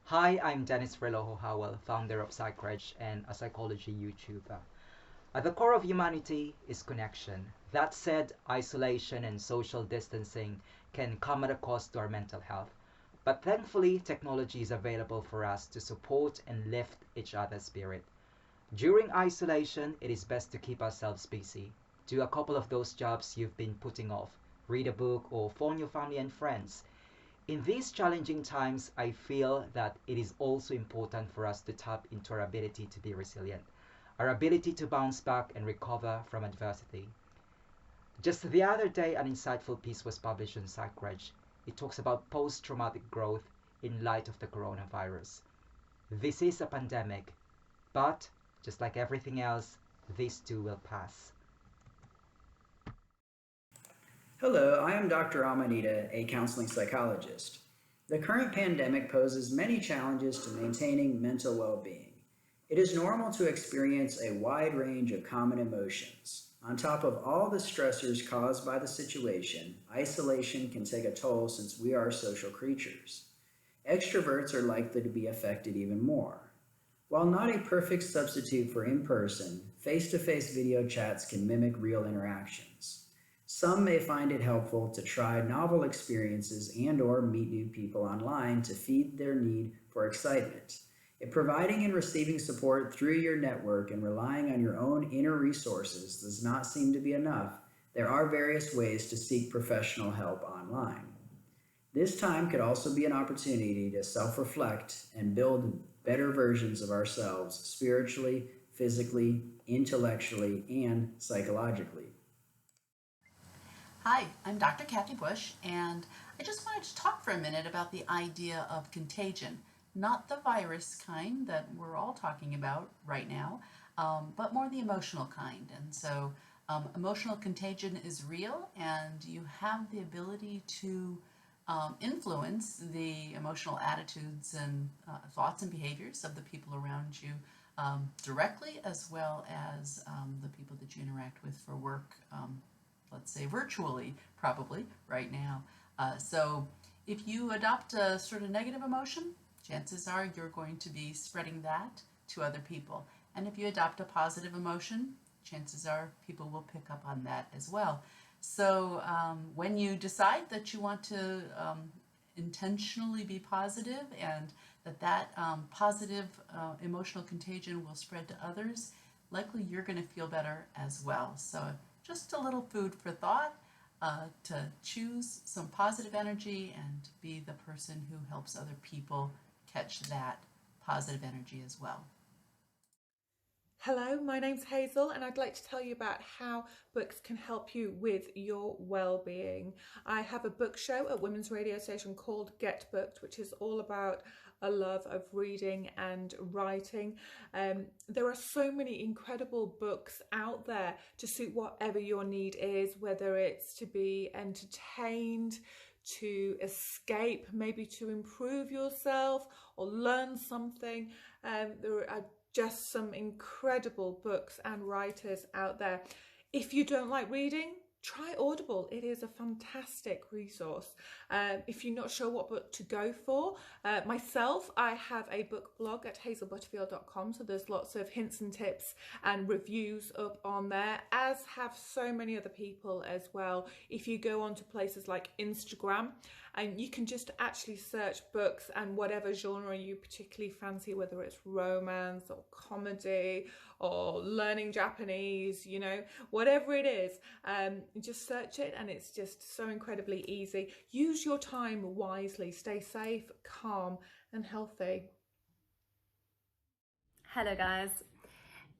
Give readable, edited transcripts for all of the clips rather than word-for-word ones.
Hi, I'm Dennis RELOJO-HOWELL, founder of Psychreg and a psychology YouTuber. At the core of humanity is connection. That said, isolation and social distancing can come at a cost to our mental health. But thankfully, technology is available for us to support and lift each other's spirit. During isolation, it is best to keep ourselves busy. Do a couple of those jobs you've been putting off. Read a book or phone your family and friends. In these challenging times, I feel that it is also important for us to tap into our ability to be resilient, our ability to bounce back and recover from adversity. Just the other day, an insightful piece was published on Psychreg. It talks about post-traumatic growth in light of the coronavirus. This is a pandemic, but just like everything else, this too will pass. Hello, I am Dr. AMONEETA, a counseling psychologist. The current pandemic poses many challenges to maintaining mental well-being. It is normal to experience a wide range of common emotions. On top of all the stressors caused by the situation, isolation can take a toll since we are social creatures. Extroverts are likely to be affected even more. While not a perfect substitute for in-person, face-to-face video chats can mimic real interactions. Some may find it helpful to try novel experiences and/or meet new people online to feed their need for excitement. If providing and receiving support through your network and relying on your own inner resources does not seem to be enough, there are various ways to seek professional help online. This time could also be an opportunity to self-reflect and build better versions of ourselves spiritually, physically, intellectually, and psychologically. Hi, I'm Dr. Cathy Bush, and I just wanted to talk for a minute about the idea of contagion. Not the virus kind that we're all talking about right now, but more the emotional kind. And so emotional contagion is real, and you have the ability to influence the emotional attitudes and thoughts and behaviors of the people around you directly, as well as the people that you interact with for work, let's say virtually, probably right now. So if you adopt a sort of negative emotion, chances are you're going to be spreading that to other people. And if you adopt a positive emotion, chances are people will pick up on that as well. So when you decide that you want to intentionally be positive, and that positive emotional contagion will spread to others, likely you're going to feel better as well. So just a little food for thought to choose some positive energy and be the person who helps other people catch that positive energy as well. Hello, my name's Hazel, and I'd like to tell you about how books can help you with your well-being. I have a book show at Women's Radio Station called Get Booked, which is all about a love of reading and writing. There are so many incredible books out there to suit whatever your need is, whether it's to be entertained, to escape, maybe to improve yourself or learn something. There are just some incredible books and writers out there. If you don't like reading, try Audible. It is a fantastic resource. If you're not sure what book to go for, myself, I have a book blog at hazelbutterfield.com, so there's lots of hints and tips and reviews up on there, as have so many other people as well. If you go on to places like Instagram, and you can just actually search books and whatever genre you particularly fancy, whether it's romance or comedy or learning Japanese, you know, whatever it is, just search it, and it's just so incredibly easy. Use your time wisely, stay safe, calm and healthy. Hello guys,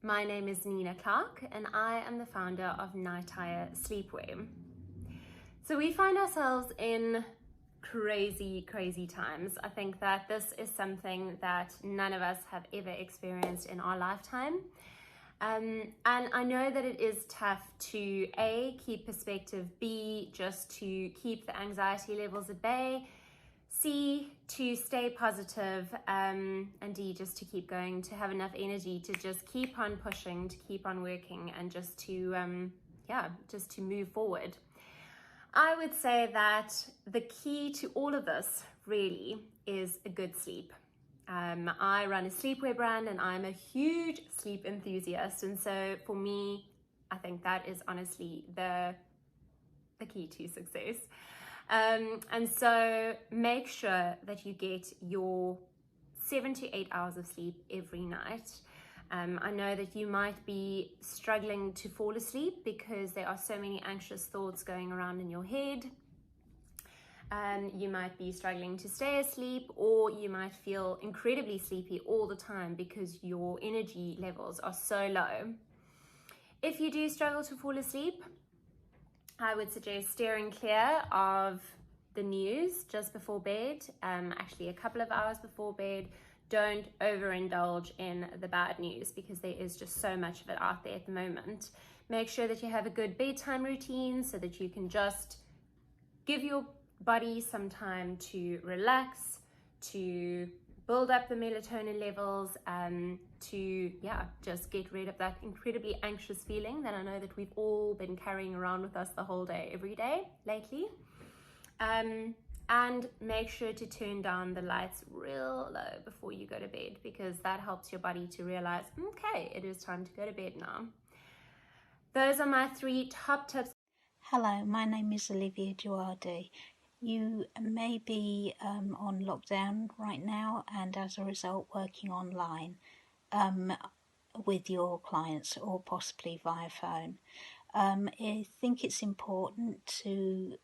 my name is Nina Clark and I am the founder of Nightire sleepwear. So we find ourselves in crazy times. I think that this is something that none of us have ever experienced in our lifetime. And I know that it is tough to A, keep perspective, B, just to keep the anxiety levels at bay, C, to stay positive, and D, just to keep going, to have enough energy to just keep on pushing, to keep on working, and just to, just to move forward. I would say that the key to all of this really is a good sleep. I run a sleepwear brand and I'm a huge sleep enthusiast, and so for me, I think that is honestly the key to success. And so make sure that you get your 7 to 8 hours of sleep every night. I know that you might be struggling to fall asleep because there are so many anxious thoughts going around in your head. You might be struggling to stay asleep, or you might feel incredibly sleepy all the time because your energy levels are so low. If you do struggle to fall asleep, I would suggest steering clear of the news just before bed, actually a couple of hours before bed. Don't overindulge in the bad news because there is just so much of it out there at the moment. Make sure that you have a good bedtime routine so that you can just give your body some time to relax, to build up the melatonin levels, to just get rid of that incredibly anxious feeling that I know that we've all been carrying around with us the whole day, every day lately. And make sure to turn down the lights real low before you go to bed, because that helps your body to realize, okay, it is time to go to bed now. Those are my 3 top tips. Hello, my name is Olivia DJOUADI. You may be on lockdown right now and as a result working online with your clients or possibly via phone. I think it's important to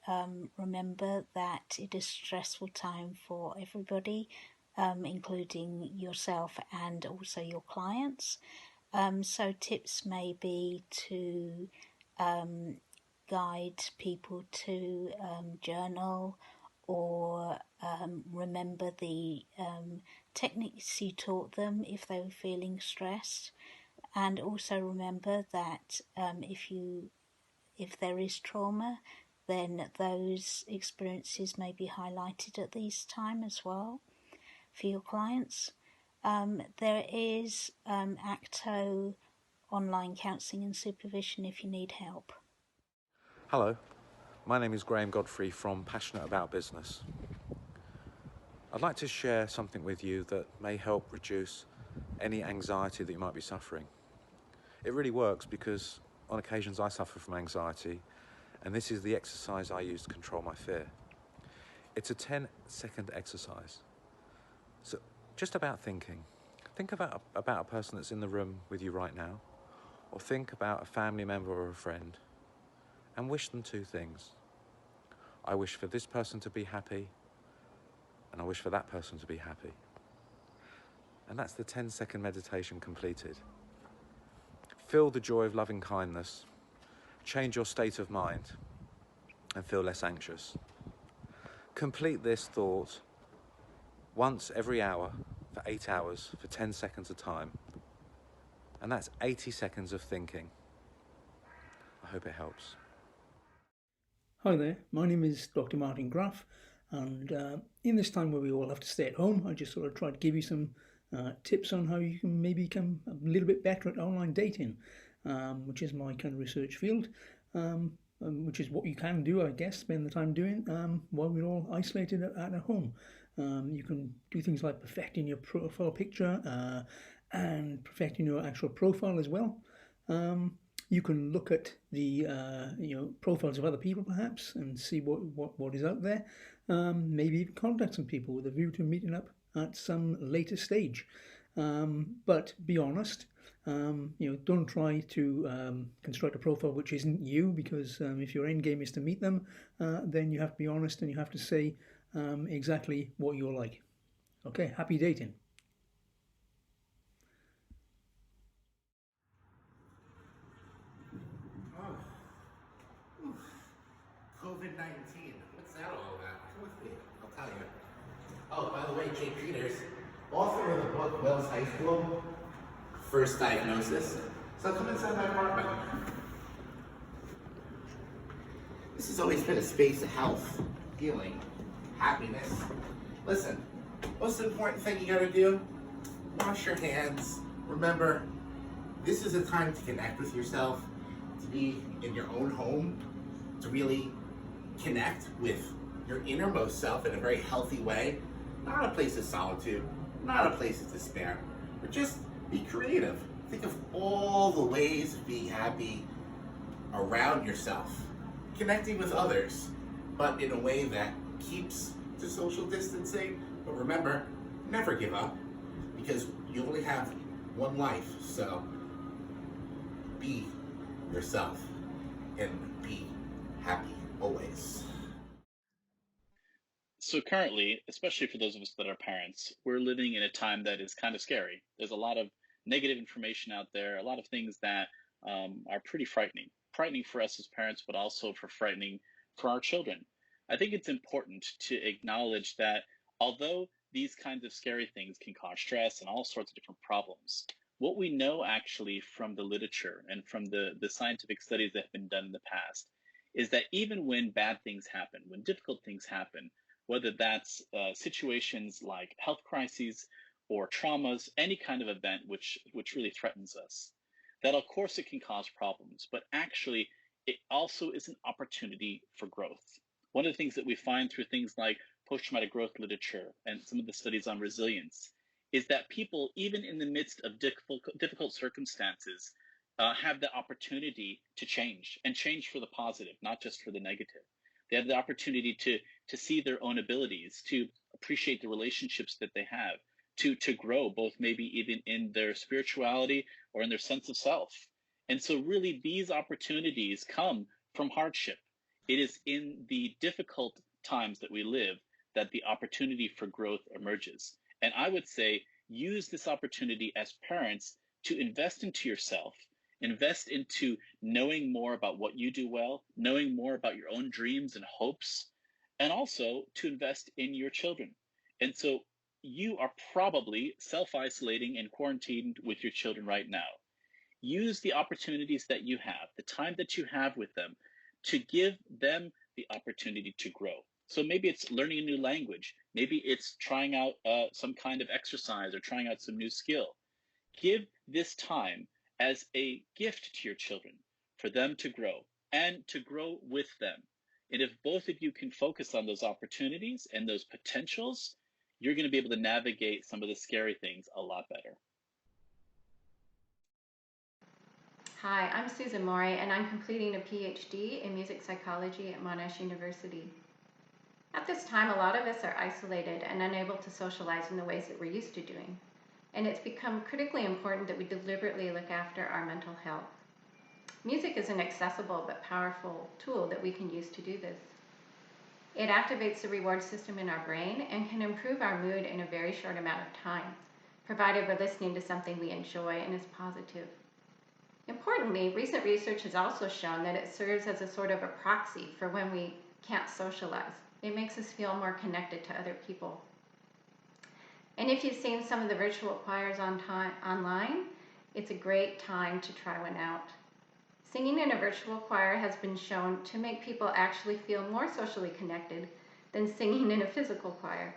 remember that it is a stressful time for everybody, including yourself and also your clients. So tips may be to guide people to journal or remember the techniques you taught them if they were feeling stressed. And also remember that if there is trauma, then those experiences may be highlighted at this time as well for your clients. There is ACTO online counselling and supervision if you need help. Hello, my name is Graham Godfrey from Passionate About Business. I'd like to share something with you that may help reduce any anxiety that you might be suffering. It really works because on occasions I suffer from anxiety, and this is the exercise I use to control my fear. It's a 10-second exercise. So just about thinking. Think about a person that's in the room with you right now, or think about a family member or a friend, and wish them 2 things. I wish for this person to be happy, and I wish for that person to be happy. And that's the 10-second meditation completed. Feel the joy of loving kindness, change your state of mind, and feel less anxious. Complete this thought once every hour for 8 hours for 10 seconds a time. And that's 80 seconds of thinking. I hope it helps. Hi there, my name is Dr. Martin Graff, and in this time where we all have to stay at home, I just sort of try to give you some tips on how you can maybe become a little bit better at online dating, which is my kind of research field, which is what you can do, I guess, spend the time doing while we're all isolated at home. You can do things like perfecting your profile picture and perfecting your actual profile as well. You can look at the profiles of other people perhaps and see what is out there. Maybe even contact some people with a view to meeting up at some later stage. But be honest, don't try to construct a profile which isn't you, because if your end game is to meet them, then you have to be honest and you have to say exactly what you're like. Okay, happy dating. COVID-19. What's that all about? Come with me. I'll tell you. Oh, by the way, Jay Peters, author of the book Wells High School, First Diagnosis. So come inside my apartment. This has always been a space of health, healing, happiness. Listen, most important thing you gotta do, wash your hands. Remember, this is a time to connect with yourself, to be in your own home, to really connect with your innermost self in a very healthy way, not a place of solitude, not a place of despair, but just be creative. Think of all the ways of being happy around yourself, connecting with others, but in a way that keeps to social distancing. But remember, never give up, because you only have one life, so be yourself and be happy always. So currently, especially for those of us that are parents, we're living in a time that is kind of scary. There's a lot of negative information out there, a lot of things that are pretty frightening. Frightening for us as parents, but also frightening for our children. I think it's important to acknowledge that although these kinds of scary things can cause stress and all sorts of different problems, what we know actually from the literature and from the scientific studies that have been done in the past is that even when bad things happen, when difficult things happen, whether that's situations like health crises or traumas, any kind of event which really threatens us, that of course it can cause problems, but actually it also is an opportunity for growth. One of the things that we find through things like post-traumatic growth literature and some of the studies on resilience is that people, even in the midst of difficult circumstances, have the opportunity to change, and change for the positive, not just for the negative. They have the opportunity to see their own abilities, to appreciate the relationships that they have, to grow, both maybe even in their spirituality or in their sense of self. And so really these opportunities come from hardship. It is in the difficult times that we live that the opportunity for growth emerges. And I would say use this opportunity as parents to invest into yourself, invest into knowing more about what you do well, knowing more about your own dreams and hopes, and also to invest in your children. And so you are probably self-isolating and quarantined with your children right now. Use the opportunities that you have, the time that you have with them, to give them the opportunity to grow. So maybe it's learning a new language. Maybe it's trying out some kind of exercise or trying out some new skill. Give this time as a gift to your children for them to grow and to grow with them. And if both of you can focus on those opportunities and those potentials, you're going to be able to navigate some of the scary things a lot better. Hi, I'm Susan MAURY, and I'm completing a PhD in music psychology at Monash University. At this time, a lot of us are isolated and unable to socialize in the ways that we're used to doing. And it's become critically important that we deliberately look after our mental health. Music is an accessible but powerful tool that we can use to do this. It activates the reward system in our brain and can improve our mood in a very short amount of time, provided we're listening to something we enjoy and is positive. Importantly, recent research has also shown that it serves as a sort of a proxy for when we can't socialize. It makes us feel more connected to other people. And if you've seen some of the virtual choirs online, it's a great time to try one out. Singing in a virtual choir has been shown to make people actually feel more socially connected than singing in a physical choir.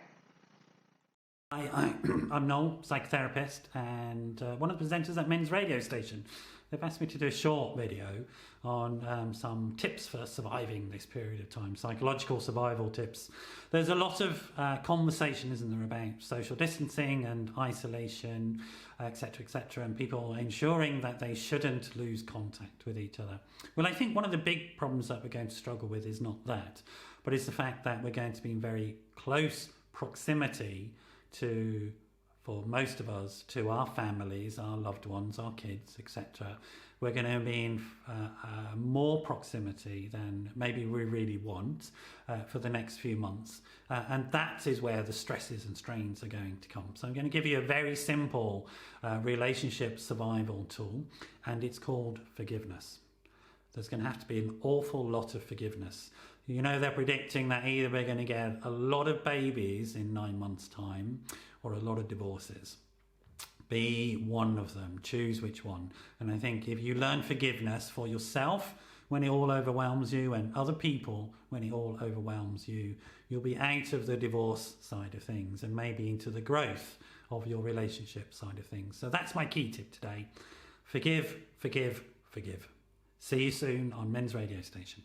Hi, I'm Noel, psychotherapist, and one of the presenters at Men's Radio Station. They've asked me to do a short video on some tips for surviving this period of time, psychological survival tips. There's a lot of conversation, isn't there, about social distancing and isolation, etc., and people ensuring that they shouldn't lose contact with each other. Well, I think one of the big problems that we're going to struggle with is not that, but it's the fact that we're going to be in very close proximity to, for most of us, to our families, our loved ones, our kids, etc. We're going to be in more proximity than maybe we really want for the next few months. And that is where the stresses and strains are going to come. So I'm going to give you a very simple relationship survival tool, and it's called forgiveness. There's going to have to be an awful lot of forgiveness. You know, they're predicting that either we're going to get a lot of babies in 9 months' time or a lot of divorces. Be one of them. Choose which one. And I think if you learn forgiveness for yourself when it all overwhelms you, and other people when it all overwhelms you, you'll be out of the divorce side of things and maybe into the growth of your relationship side of things. So that's my key tip today. Forgive, forgive, forgive. See you soon on Men's Radio Station.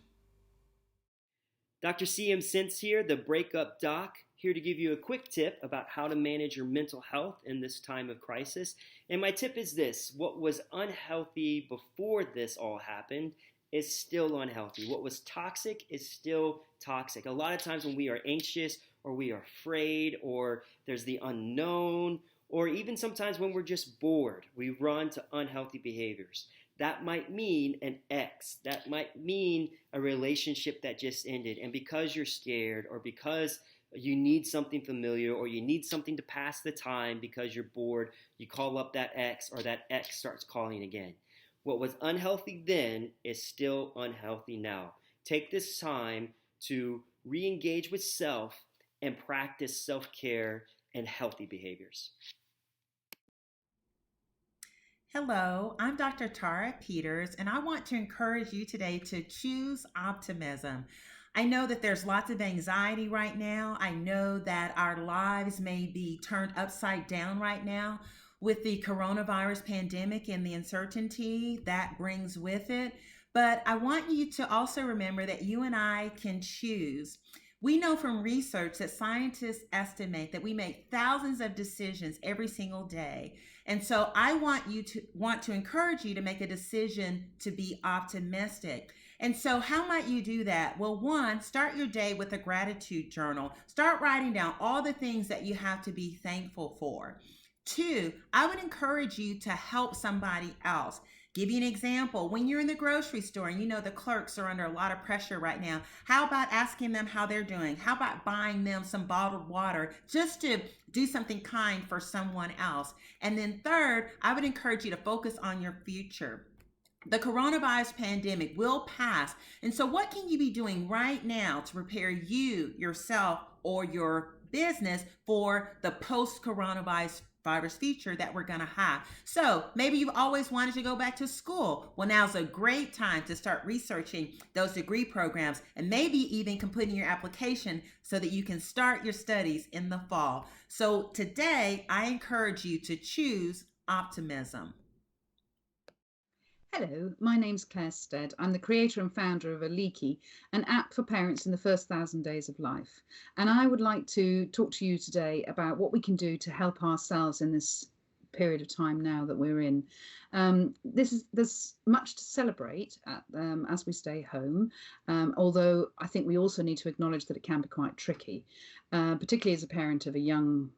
Dr. CM Sintz here, the Breakup Doc, here to give you a quick tip about how to manage your mental health in this time of crisis. And my tip is this: what was unhealthy before this all happened is still unhealthy. What was toxic is still toxic. A lot of times when we are anxious or we are afraid or there's the unknown, or even sometimes when we're just bored, we run to unhealthy behaviors. That might mean an ex. That might mean a relationship that just ended. And because you're scared, or because you need something familiar, or you need something to pass the time because you're bored, you call up that ex, or that ex starts calling again. What was unhealthy then is still unhealthy now. Take this time to re-engage with self and practice self-care and healthy behaviors. Hello, I'm Dr. Tara Peters, and I want to encourage you today to choose optimism. I know that there's lots of anxiety right now. I know that our lives may be turned upside down right now with the coronavirus pandemic and the uncertainty that brings with it. But I want you to also remember that you and I can choose. We know from research that scientists estimate that we make thousands of decisions every single day. And so I want to encourage you to make a decision to be optimistic. And so how might you do that? Well, one, start your day with a gratitude journal. Start writing down all the things that you have to be thankful for. Two, I would encourage you to help somebody else. Give you an example. When you're in the grocery store and you know the clerks are under a lot of pressure right now, how about asking them how they're doing? How about buying them some bottled water just to do something kind for someone else? And then third, I would encourage you to focus on your future. The coronavirus pandemic will pass. And so what can you be doing right now to prepare you, yourself, or your business for the post-coronavirus future that we're going to have? So maybe you've always wanted to go back to school. Well, now's a great time to start researching those degree programs and maybe even completing your application so that you can start your studies in the fall. So today, I encourage you to choose optimism. Hello, my name's Claire Stead. I'm the creator and founder of Oliiki, an app for parents in the first 1,000 days of life. And I would like to talk to you today about what we can do to help ourselves in this period of time now that we're in. There's much to celebrate as we stay home, although I think we also need to acknowledge that it can be quite tricky, particularly as a parent of young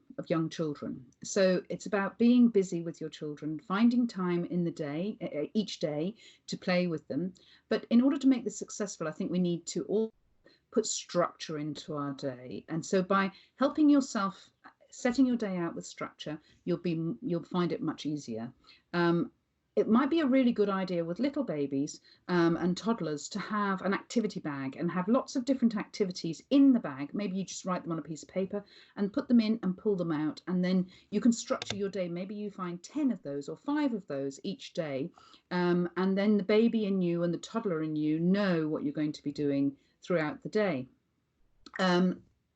children. So it's about being busy with your children, finding time in the day, each day, to play with them. But in order to make this successful, I think we need to all put structure into our day. And so by helping yourself, setting your day out with structure, you'll find it much easier. It might be a really good idea with little babies and toddlers to have an activity bag and have lots of different activities in the bag. Maybe you just write them on a piece of paper and put them in and pull them out, and then you can structure your day. Maybe you find 10 of those or 5 of those each day, and then the baby in you and the toddler in you know what you're going to be doing throughout the day.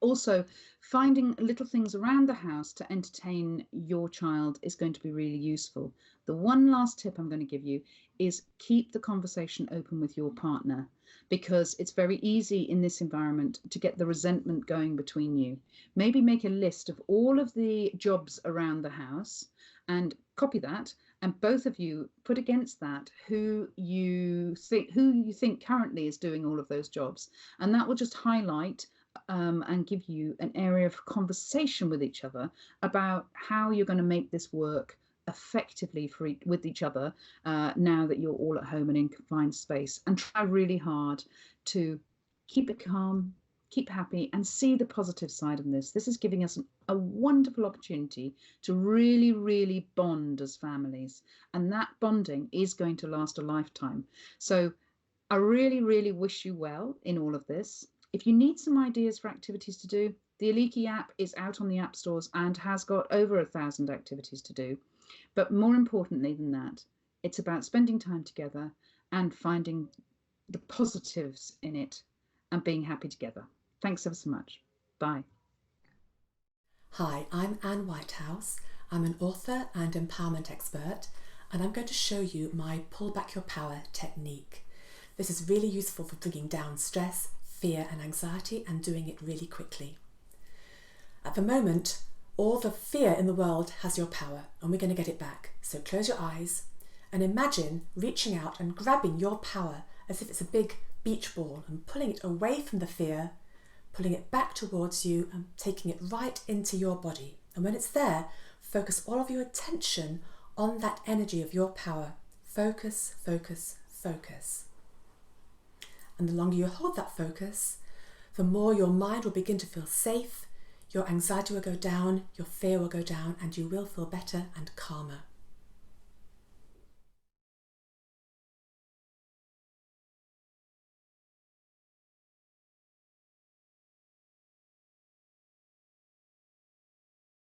Also, finding little things around the house to entertain your child is going to be really useful. The one last tip I'm going to give you is keep the conversation open with your partner, because it's very easy in this environment to get the resentment going between you. Maybe make a list of all of the jobs around the house and copy that, and both of you put against that who you think currently is doing all of those jobs, and that will just highlight and give you an area of conversation with each other about how you're going to make this work effectively with each other now that you're all at home and in confined space, and try really hard to keep it calm, keep happy, and see the positive side of this. This is giving us a wonderful opportunity to really, really bond as families, and that bonding is going to last a lifetime. So I really, really wish you well in all of this. If you need some ideas for activities to do, the Oliiki app is out on the app stores and has got over 1,000 activities to do. But more importantly than that, it's about spending time together and finding the positives in it and being happy together. Thanks ever so much. Bye. Hi, I'm Anne Whitehouse. I'm an author and empowerment expert, and I'm going to show you my Pull Back Your Power technique. This is really useful for bringing down stress, fear and anxiety and doing it really quickly. At the moment, all the fear in the world has your power, and we're going to get it back. So close your eyes and imagine reaching out and grabbing your power as if it's a big beach ball and pulling it away from the fear, pulling it back towards you and taking it right into your body. And when it's there, focus all of your attention on that energy of your power. Focus, focus, focus. And the longer you hold that focus, the more your mind will begin to feel safe, your anxiety will go down, your fear will go down, and you will feel better and calmer.